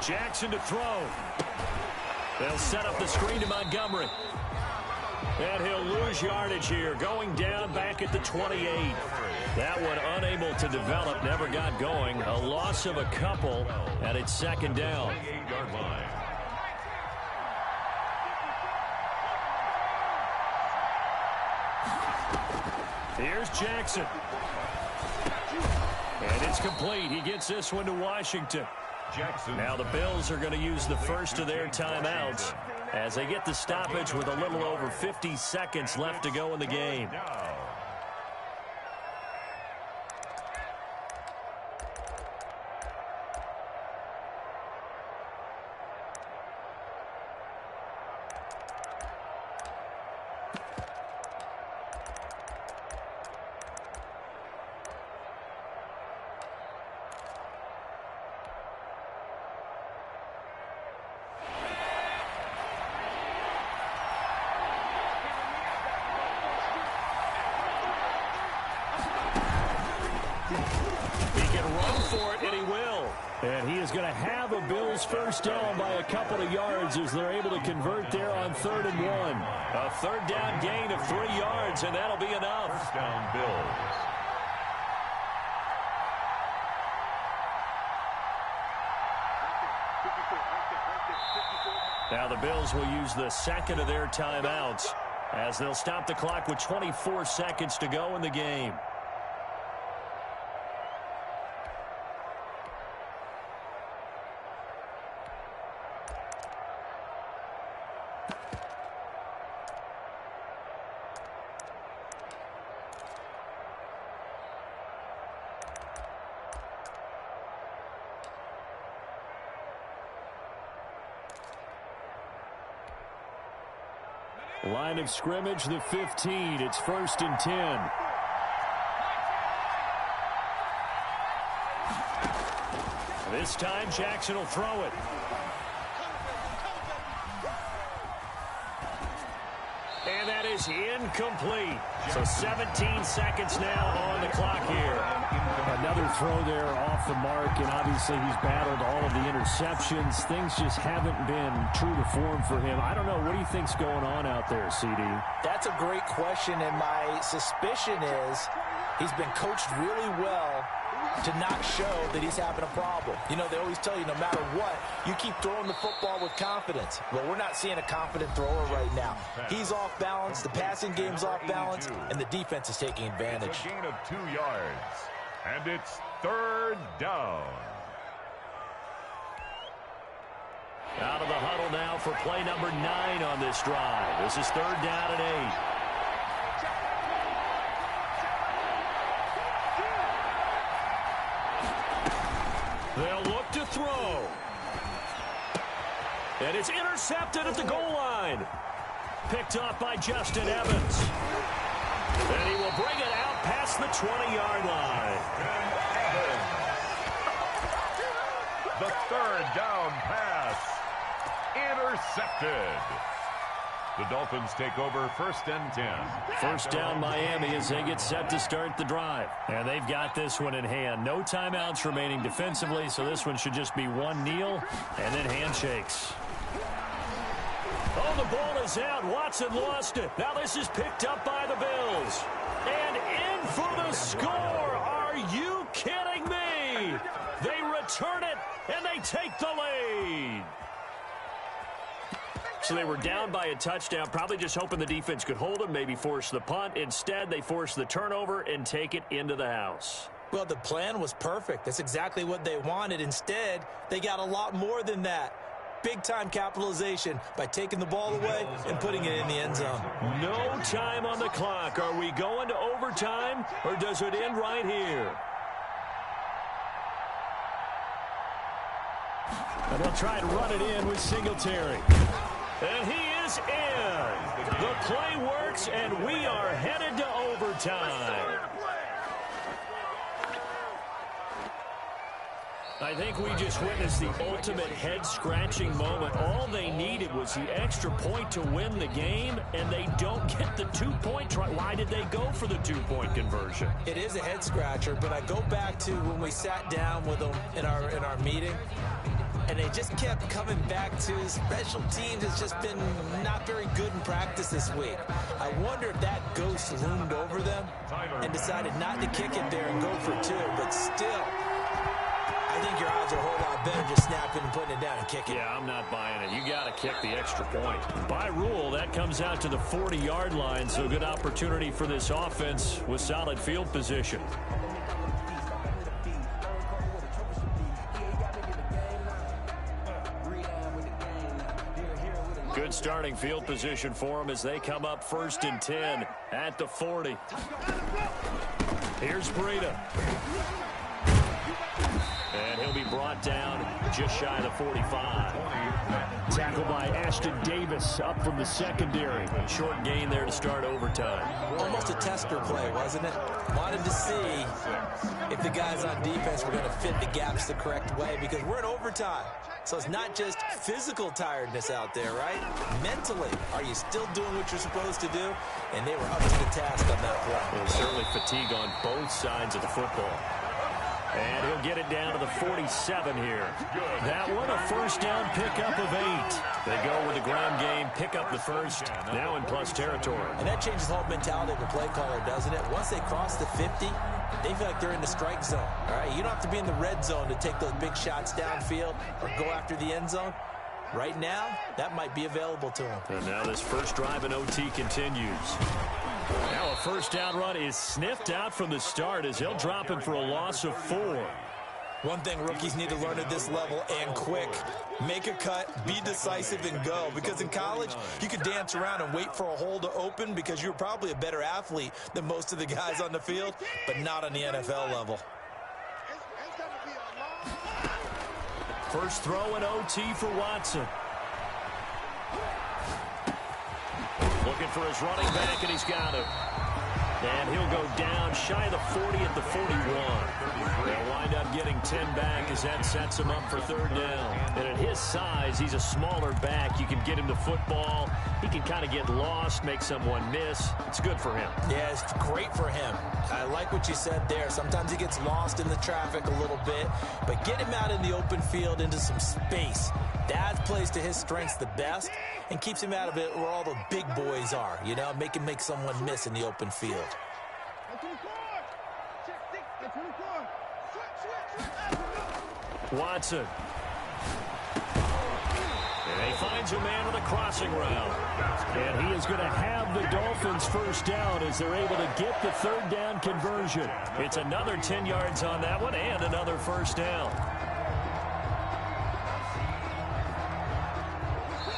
Jackson to throw. They'll set up the screen to Montgomery. And he'll lose yardage here, going down back at the 28. That one unable to develop, never got going. A loss of a couple, and it's second down. Here's Jackson. And it's complete. He gets this one to Washington. Now the Bills are going to use the first of their timeouts as they get the stoppage with a little over 50 seconds left to go in the game. And he is going to have a Bills first down by a couple of yards as they're able to convert there on 3rd and 1. A third down gain of 3 yards, and that'll be enough. First down, Bills. Now the Bills will use the second of their timeouts as they'll stop the clock with 24 seconds to go in the game. Line of scrimmage, the 15. It's 1st and 10. This time, Jackson will throw it. And that is incomplete. So 17 seconds now on the clock here. Another throw there off the mark, and obviously he's battled all of the interceptions. Things just haven't been true to form for him. I don't know. What do you think's going on out there, CD? That's a great question, and my suspicion is he's been coached really well to not show that he's having a problem. You know, they always tell you no matter what, you keep throwing the football with confidence. Well, we're not seeing a confident thrower right now. He's off balance, the passing game's off balance, and the defense is taking advantage. A gain of 2 yards, and it's 3rd down. Out of the huddle now for play number 9 on this drive. This is 3rd down and 8. They'll look to throw. And it's intercepted at the goal line. Picked off by Justin Evans. And he will bring it out past the 20-yard line. The third down pass. Intercepted. The Dolphins take over 1st and 10. First down Miami as they get set to start the drive. And they've got this one in hand. No timeouts remaining defensively, so this one should just be one kneel and then handshakes. Oh, the ball is out. Watson lost it. Now this is picked up by the Bills. And in for the score. Are you kidding me? They return it, and they take the lead. So they were down by a touchdown, probably just hoping the defense could hold them, maybe force the punt. Instead, they force the turnover and take it into the house. Well, the plan was perfect. That's exactly what they wanted. Instead, they got a lot more than that. Big-time capitalization by taking the ball away and putting it in the end zone. No time on the clock. Are we going to overtime, or does it end right here? And they'll try and run it in with Singletary. And he is in. The play works, and we are headed to overtime. I think we just witnessed the ultimate head-scratching moment. All they needed was the extra point to win the game, and they don't get the 2-point try. Why did they go for the 2-point conversion? It is a head-scratcher, but I go back to when we sat down with them in our meeting, and they just kept coming back to special teams. It's just been not very good in practice this week. I wonder if that ghost loomed over them and decided not to kick it there and go for 2, but still, I think your odds are a whole lot better just snapping and putting it down and kicking. Yeah, I'm not buying it. You got to kick the extra point. By rule, that comes out to the 40-yard line, so good opportunity for this offense with solid field position. Good starting field position for them as they come up 1st and 10 at the 40. Here's Breida. And he'll be brought down just shy of the 45. Tackled by Ashton Davis up from the secondary. Short gain there to start overtime. Almost a tester play, wasn't it? Wanted to see if the guys on defense were going to fit the gaps the correct way, because we're in overtime. So it's not just physical tiredness out there, right? Mentally, are you still doing what you're supposed to do? And they were up to the task on that play. Well, certainly fatigue on both sides of the football. And he'll get it down to the 47 here. That one, a first down pickup of 8. They go with the ground game, pick up the first, now in plus territory. And that changes the whole mentality of the play caller, doesn't it? Once they cross the 50, they feel like they're in the strike zone. All right, you don't have to be in the red zone to take those big shots downfield or go after the end zone. Right now, that might be available to them. And now this first drive in OT continues. Now a first down run is sniffed out from the start as they'll drop him for a loss of 4. One thing rookies need to learn at this level, and quick, make a cut, be decisive, and go. Because in college, you could dance around and wait for a hole to open because you're probably a better athlete than most of the guys on the field, but not on the NFL level. First throw in OT for Watson. Looking for his running back, and he's got it. And he'll go down shy of the 40 at the 41. They'll wind up getting 10 back as that sets him up for 3rd down. And at his size, he's a smaller back. You can get him the football. He can kind of get lost, make someone miss. It's good for him. Yeah, it's great for him. I like what you said there. Sometimes he gets lost in the traffic a little bit, but get him out in the open field into some space. That plays to his strengths the best and keeps him out of it where all the big boys are, you know, make him make someone miss in the open field. Watson. And he finds a man with a crossing route. And he is going to have the Dolphins first down as they're able to get the 3rd down conversion. It's another 10 yards on that one and another first down.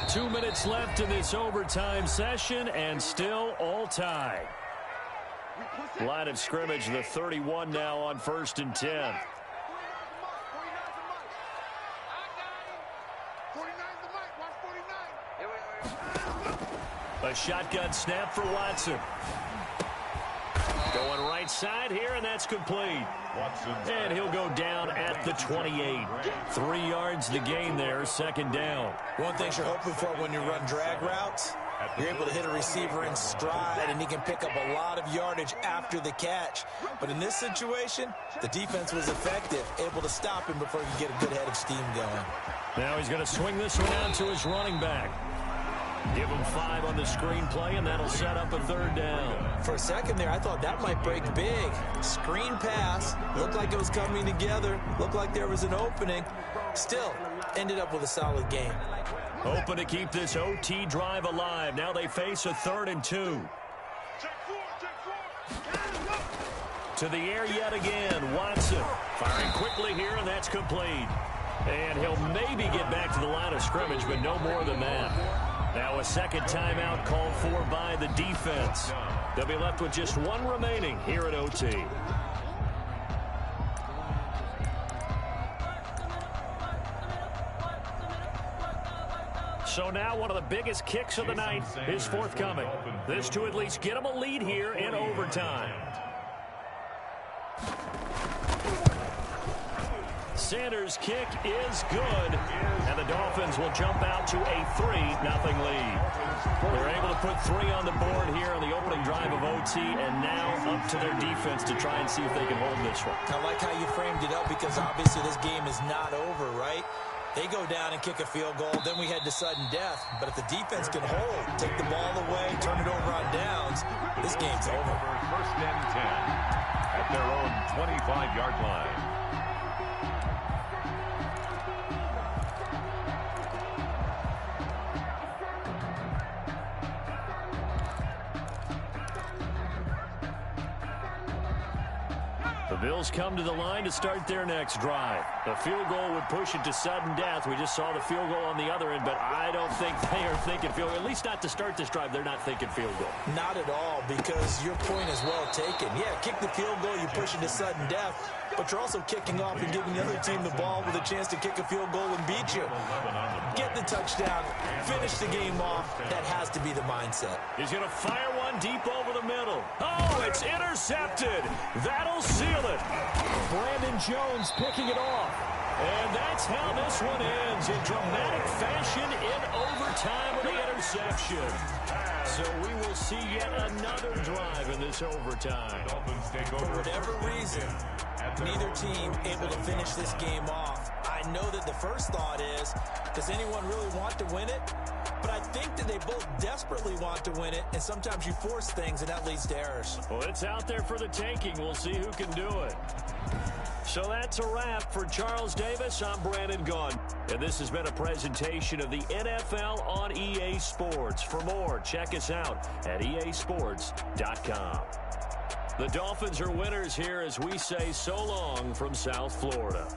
2 minutes left in this overtime session and still all tied. Line of scrimmage, the 31 now on 1st and 10. A shotgun snap for Watson. Going right side here, and that's complete. And he'll go down at the 28. 3 yards to gain there, second down. One thing you're hoping for when you run drag routes, you're able to hit a receiver in stride, and he can pick up a lot of yardage after the catch. But in this situation, the defense was effective, able to stop him before he could get a good head of steam going. Now he's going to swing this one out to his running back. Give him 5 on the screenplay, and that'll set up a third down. For a second there, I thought that might break big. Screen pass, looked like it was coming together, looked like there was an opening. Still, ended up with a solid game. Open to keep this OT drive alive. Now they face a 3rd and 2. To the air yet again, Watson. Firing quickly here, and that's complete. And he'll maybe get back to the line of scrimmage, but no more than that. Now a second timeout called for by the defense. They'll be left with just 1 remaining here at OT. So now one of the biggest kicks of the night is forthcoming. This to at least get them a lead here in overtime. Sanders' kick is good, and the Dolphins will jump out to a 3-0 lead. They're able to put 3 on the board here on the opening drive of OT, and now up to their defense to try and see if they can hold this one. I like how you framed it up, because obviously this game is not over, right? They go down and kick a field goal, then we head to sudden death. But if the defense can hold, take the ball away, turn it over on downs, this game's over. First and 10 at their own 25-yard line. The Bills come to the line to start their next drive. The field goal would push it to sudden death. We just saw the field goal on the other end, but I don't think they are thinking field goal. At least not to start this drive. They're not thinking field goal. Not at all, because your point is well taken. Yeah, kick the field goal, you push it to sudden death, but you're also kicking off and giving the other team the ball with a chance to kick a field goal and beat you. Get the touchdown, finish the game off. That has to be the mindset. He's going to fire one deep over the middle. Oh, it's intercepted. That'll seal it. Brandon Jones picking it off. And that's how this one ends, in dramatic fashion in overtime with the interception. So we will see yet another drive in this overtime. For whatever reason, neither team able to finish this game off. I know that the first thought is, does anyone really want to win it? But I think that they both desperately want to win it, and sometimes you force things, and that leads to errors. Well, it's out there for the taking. We'll see who can do it. So that's a wrap for Charles Davis. I'm Brandon Gaughan, and this has been a presentation of the NFL on EA Sports. For more, check us out at easports.com. The Dolphins are winners here as we say so long from South Florida.